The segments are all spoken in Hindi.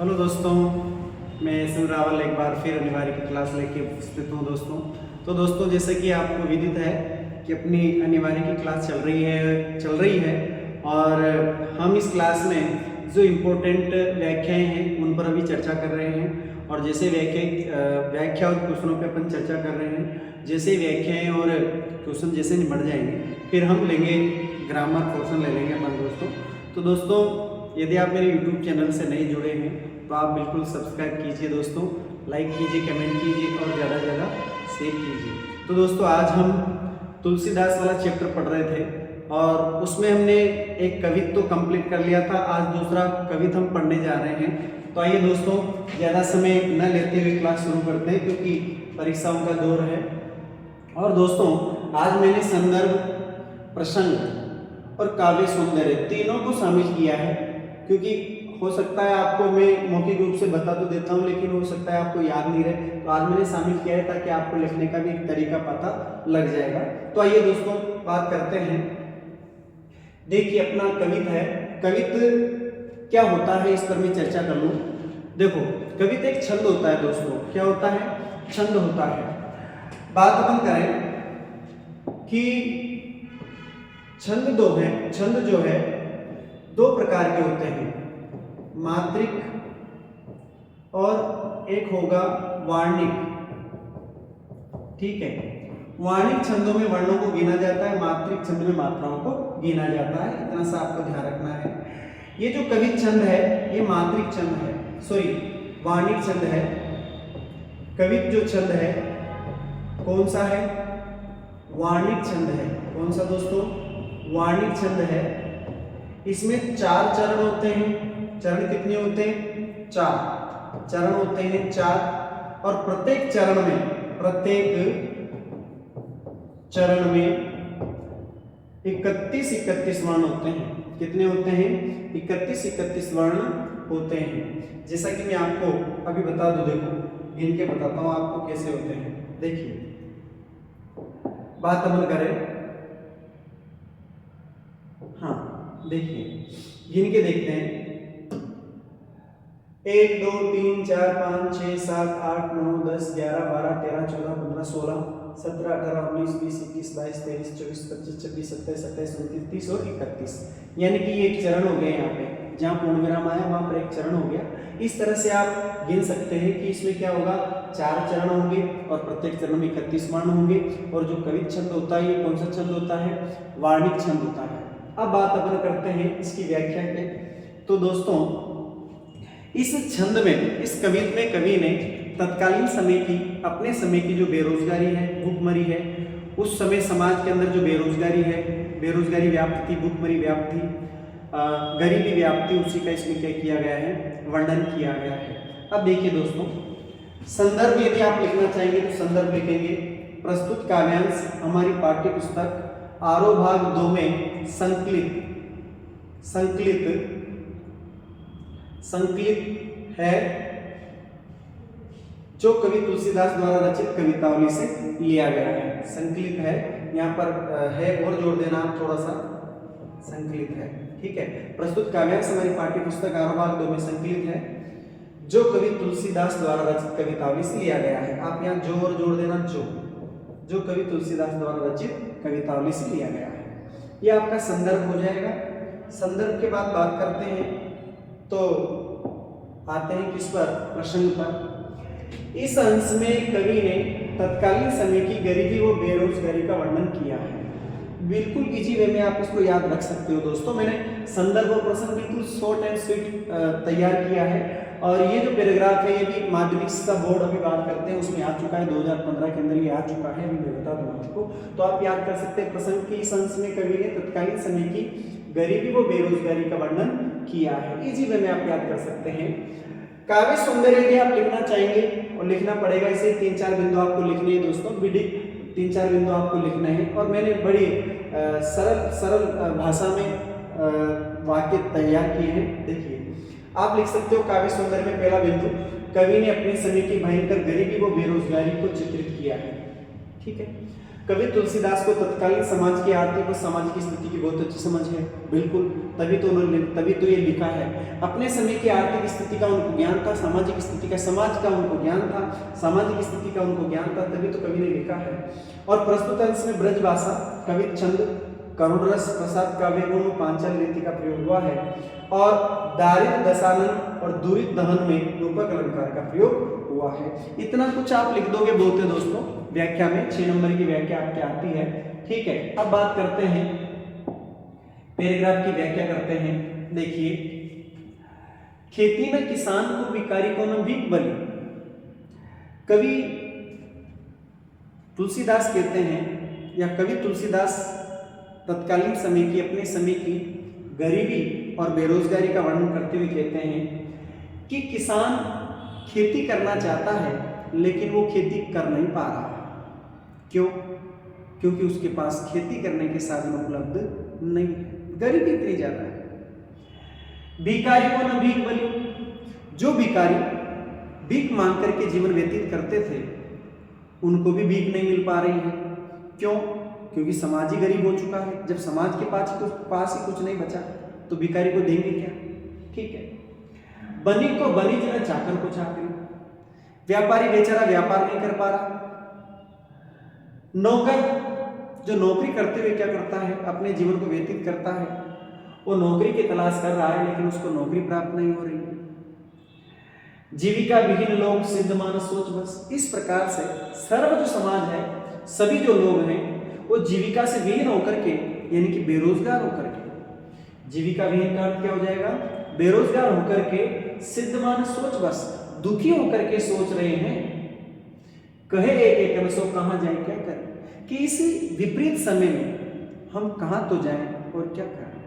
हेलो दोस्तों, मैं सिम रावल एक बार फिर अनिवार्य की क्लास लेके उपस्थित हूँ दोस्तों। तो दोस्तों, जैसे कि आपको विदित है कि अपनी अनिवार्य की क्लास चल रही है और हम इस क्लास में जो इम्पोर्टेंट व्याख्याएं हैं उन पर अभी चर्चा कर रहे हैं। और जैसे व्याख्या और क्वेश्चनों पे अपन चर्चा कर रहे हैं, जैसे व्याख्याएं और क्वेश्चन जैसे निपट जाएंगे फिर हम लेंगे ग्रामर पोर्शन ले लेंगे अपन दोस्तों। तो दोस्तों, यदि आप मेरे YouTube चैनल से नहीं जुड़े हैं तो आप बिल्कुल सब्सक्राइब कीजिए दोस्तों, लाइक कीजिए, कमेंट कीजिए और ज़्यादा से ज़्यादा शेयर कीजिए। तो दोस्तों, आज हम तुलसीदास वाला चैप्टर पढ़ रहे थे और उसमें हमने एक कवित्व तो कंप्लीट कर लिया था। आज दूसरा कवित्व हम पढ़ने जा रहे हैं। तो आइए दोस्तों, ज़्यादा समय न लेते हुए क्लास शुरू करते हैं क्योंकि परीक्षाओं का दौर है। और दोस्तों, आज मैंने संदर्भ, प्रसंग और काव्य सौंदर्य तीनों को शामिल किया है, क्योंकि हो सकता है आपको मैं मौखिक रूप से बता तो देता हूं लेकिन हो सकता है आपको याद नहीं रहे, तो आज मैंने शामिल किया है ताकि आपको लिखने का भी एक तरीका पता लग जाएगा। तो आइए दोस्तों, बात करते हैं। देखिए, अपना कवित्व है। कवित्व क्या होता है इस पर मैं चर्चा कर लूं। देखो, कवित्व एक छंद होता है दोस्तों। क्या होता है? छंद होता है। बात अपन करें कि छंद जो है दो प्रकार के होते हैं, मात्रिक और एक होगा वार्णिक। ठीक है, वार्णिक छंदों में वर्णों को गिना जाता है, मात्रिक छंद में मात्राओं को गिना जाता है। इतना सा आपको ध्यान रखना है। ये जो कवित्व छंद है ये मात्रिक छंद है, वार्णिक छंद है। कवित्व जो छंद है कौन सा है? वार्णिक छंद है। कौन सा दोस्तों? वार्णिक छंद है। इसमें 4 चरण होते हैं। चरण कितने होते हैं? 4 चरण होते हैं, 4। और प्रत्येक चरण में 31 वर्ण होते हैं। कितने होते हैं? 31 वर्ण होते हैं। जैसा कि मैं आपको अभी बता दूं, देखो गिन के बताता हूं आपको कैसे होते हैं। देखिए, बात अमल करें। हाँ, देखिए गिन के देखते हैं। 1 2 3 4 5 6 7 8 9 10 11 12 13 14 15 16 17 18 19 20 21 22 23 24 25 26 27 28 29 30 और 31, यानी कि एक चरण हो गया। यहाँ पे जहाँ पूर्ण विराम आया वहां पर एक चरण हो गया। इस तरह से आप गिन सकते हैं कि इसमें क्या होगा, 4 चरण होंगे और प्रत्येक चरण में 31 वर्ण होंगे। और जो कवित्व छंद होता है ये कौन सा छंद होता है? वार्णिक छंद होता है। अब बात अपन करते हैं इसकी व्याख्या के। तो दोस्तों, इस छंद में, इस कवित्व में कवि ने तत्कालीन समय की, अपने समय की जो बेरोजगारी है, भूखमरी है, उस समय समाज के अंदर जो बेरोजगारी है, बेरोजगारी व्याप्त थी, भूखमरी व्याप्त थी, गरीबी व्याप्त थी, उसी का इसमें क्या किया गया है? वर्णन किया गया है। अब देखिए दोस्तों, संदर्भ यदि आप लिखना चाहेंगे तो संदर्भ लिखेंगे। प्रस्तुत काव्यांश हमारी पाठ्य पुस्तक आरो भाग 2 में संकलित है, जो कवि तुलसीदास द्वारा रचित कवितावली से लिया गया है। संकलित है, यहाँ पर है और जोड़ देना आप थोड़ा सा, संकलित है। ठीक है, प्रस्तुत काव्यांश हमारी पाठ्य पुस्तक आरो भाग 2 में संकलित है, जो कवि तुलसीदास द्वारा रचित कवितावली से लिया गया है। आप यहाँ जो और जोड़ देना, जो कवि तुलसीदास द्वारा रचित कवितावली से लिया गया है। ये आपका संदर्भ हो जाएगा। संदर्भ के बाद बात करते हैं तो आते हैं किस पर? प्रसंग पर। इस अंश में कवि ने तत्कालीन समय की गरीबी व बेरोजगारी का वर्णन किया है। बिल्कुल इजी वे में आप इसको याद रख सकते हो दोस्तों। मैंने संदर्भ और प्रसंग बिल्कुल शॉर्ट एंड स्वीट तैयार किया है। और ये जो पैराग्राफ है ये भी माध्यमिक शिक्षा बोर्ड अभी बात करते हैं उसमें आ चुका है, 2015 के अंदर ये आ चुका है, अभी मैं बता दूं आपको। तो आप याद कर सकते हैं, प्रसंग के इस अंश में कवि ने तत्कालीन समय की गरीबी व बेरोजगारी का वर्णन किया है। इजी वे में आप याद कर सकते हैं। काव्य सौंदर्य यदि आप लिखना चाहेंगे और लिखना पड़ेगा, इसे 3-4 बिंदु आपको लिखने हैं दोस्तों, विधिक 3-4 बिंदु आपको लिखने हैं। और मैंने बड़ी सरल भाषा में वाक्य तैयार किए हैं। देखिए, आप लिख सकते हो काव्य सौंदर्य में पहला बिंदु, कवि ने अपने समय की भयंकर गरीबी व बेरोजगारी को चित्रित किया है। ठीक है, कवि तुलसीदास को तत्कालीन समाज की आर्थिक और सामाजिक स्थिति की बहुत अच्छी समझ है, बिल्कुल, तभी तो ये लिखा है। अपने समय की आर्थिक स्थिति का उनको ज्ञान था, सामाजिक स्थिति का, समाज का उनको ज्ञान था, सामाजिक स्थिति का उनको ज्ञान था, तभी तो कवि ने लिखा है। और प्रस्तुत अंश में ब्रजभाषा, कवि छंद, करुण रस, प्रसाद, काव्य गुण, पांचाल रीति का प्रयोग हुआ है। और दारिद्र दशानन और दुरित दहन में रूपक अलंकार का प्रयोग हुआ है। इतना कुछ आप लिख दोगे बोलते दोस्तों व्याख्या में, 6 नंबर की व्याख्या आपकी आती है। ठीक है, अब बात करते हैं पैराग्राफ की व्याख्या करते हैं। देखिए, खेती में किसान को भिखारी को न भीख बली। कवि तुलसीदास कहते हैं, या कवि तुलसीदास तत्कालीन समय की, अपने समय की गरीबी और बेरोजगारी का वर्णन करते हुए कहते हैं कि किसान खेती करना चाहता है लेकिन वो खेती कर नहीं पा रहा। क्यों? क्योंकि उसके पास खेती करने के साधन उपलब्ध नहीं है, गरीबी इतनी ज्यादा है। भिखारी को न भीख बली, जो भिखारी भीख मांग करके जीवन व्यतीत करते थे उनको भी भीख नहीं मिल पा रही है। क्यों? क्योंकि समाज ही गरीब हो चुका है। जब समाज के पास ही कुछ नहीं बचा तो भिखारी को देंगे क्या? ठीक है। बनिक को बनिज न चाकर को चाकरी, व्यापारी बेचारा व्यापार नहीं कर पा रहा। नौकर जो नौकरी करते हुए क्या करता है, अपने जीवन को व्यतीत करता है, वो नौकरी की तलाश कर रहा है लेकिन उसको नौकरी प्राप्त नहीं हो रही है। जीविका विहीन लोग सिद्ध मानस सोच बस। इस प्रकार से सर्व जो समाज है, सभी जो लोग हैं वो जीविका से विहीन होकर के, यानी कि बेरोजगार होकर के, जीविका विहीन का अर्थ क्या हो जाएगा? बेरोजगार होकर के, सिद्ध मानस सोच बस, दुखी होकर के सोच रहे हैं, कहे एक एक सो कहां जाए क्या करें, कि इस विपरीत समय में हम कहां तो जाएं और क्या करें।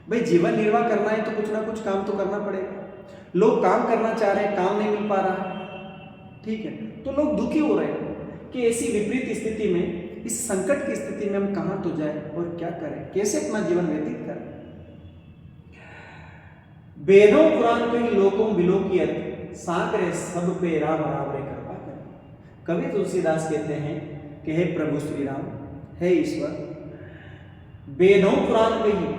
भाई जीवन निर्वाह करना है तो कुछ ना कुछ काम तो करना पड़ेगा। लोग काम करना चाह रहे हैं, काम नहीं मिल पा रहा है। ठीक है, तो लोग दुखी हो रहे हैं कि ऐसी विपरीत स्थिति में, इस संकट की स्थिति में हम कहां तो जाए और क्या करें, कैसे अपना जीवन व्यतीत करें। वेदों पुराण कहीं लोकों विलोकियत, साकरे सब पे राम राम रे कृपा करें। कवि तुलसीदास कहते हैं कि हे प्रभु श्री राम, हे ईश्वर, वेदों पुराण कहीं,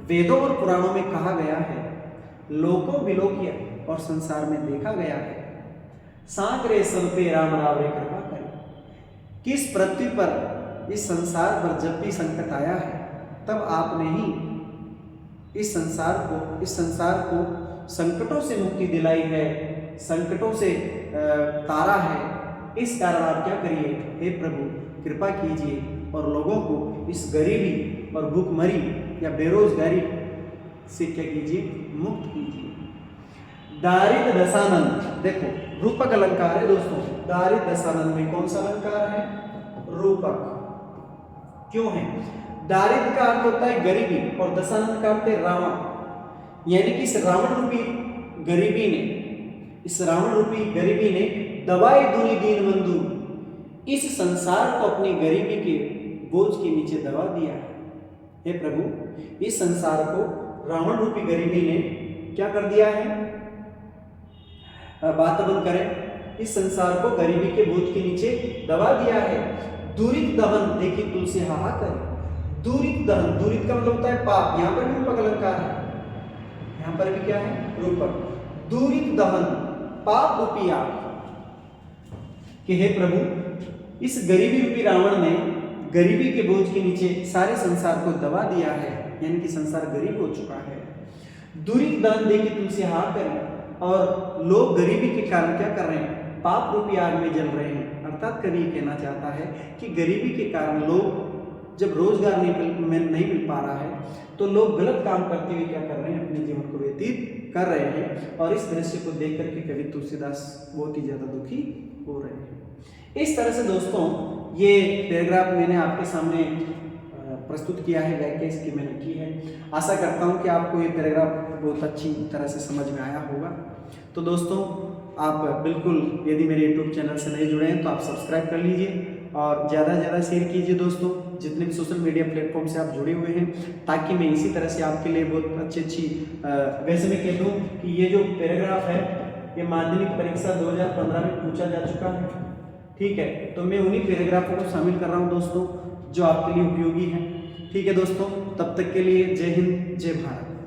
वेदों और पुराणों में कहा गया है, लोकों विलोकियत और संसार में देखा गया है, साकरे सब पे राम राम रे कृपा करें। किस पृथ्वी पर, इस संसार पर जब भी संकट आया है तब आपने ही इस संसार को संकटों से मुक्ति दिलाई है, संकटों से तारा है। इस कारण आप क्या करिए, हे प्रभु कृपा कीजिए और लोगों को इस गरीबी और भूखमरी या बेरोजगारी से क्या कीजिए, मुक्त कीजिए। दारिद्र दशानन, देखो रूपक अलंकार है दोस्तों। दारिद्र दशानन में कौन सा अलंकार है? रूपक। क्यों है? दारिद्र का अर्थ होता है गरीबी और दशानन का अर्थ है रावण, यानी कि इस रावण रूपी गरीबी ने, इस रावण रूपी गरीबी ने दवाई दुनी दीन बंधु, इस संसार को अपनी गरीबी के बोझ के नीचे दबा दिया है। हे प्रभु, इस संसार को रावण रूपी गरीबी ने क्या कर दिया है? बात बंद करें, इस संसार को गरीबी के बोझ के नीचे दबा दिया है। दूरित दहन, देखिए तुलसी हाहाकार, दूरित दहन, दूरित का मतलब होता है पाप, यहां पर भी रूपक अलंकार है, यहां पर भी क्या है? रूपक। दूरित दहन, पाप रूपी आग, कि हे प्रभु, इस गरीबी रूपी रावण ने गरीबी के बोझ के नीचे सारे संसार को दबा दिया है, यानी कि संसार गरीब हो चुका है। दूरित दहन देखिए तुलसी हाहाकार, और लोग गरीबी के कारण क्या कर रहे हैं? पाप रूपी आग में जल रहे हैं। अर्थात कवि कहना चाहता है कि गरीबी के कारण लोग, जब रोजगार नहीं मिल पा रहा है तो लोग गलत काम करते हुए क्या कर रहे हैं? अपने जीवन को व्यतीत कर रहे हैं। और इस दृश्य को देख करके कवि तुलसीदास बहुत ही ज्यादा दुखी हो रहे हैं। इस तरह से दोस्तों ये पैराग्राफ मैंने आपके सामने प्रस्तुत किया है, व्याख्या इसकी मैंने की है। आशा करता हूँ कि आपको ये पैराग्राफ बहुत अच्छी तरह से समझ में आया होगा। तो दोस्तों आप बिल्कुल, यदि मेरे YouTube चैनल से नहीं जुड़े हैं तो आप सब्सक्राइब कर लीजिए और ज़्यादा से ज़्यादा शेयर कीजिए दोस्तों, जितने भी सोशल मीडिया प्लेटफॉर्म से आप जुड़े हुए हैं, ताकि मैं इसी तरह से आपके लिए बहुत अच्छी वैसे मैं कह दूँ कि ये जो पैराग्राफ है ये माध्यमिक परीक्षा 2015 में पूछा जा चुका है। ठीक है, तो मैं उन्हीं पैराग्राफों को शामिल कर रहा हूँ दोस्तों जो आपके लिए उपयोगी है। ठीक है दोस्तों, तब तक के लिए जय हिंद, जय भारत।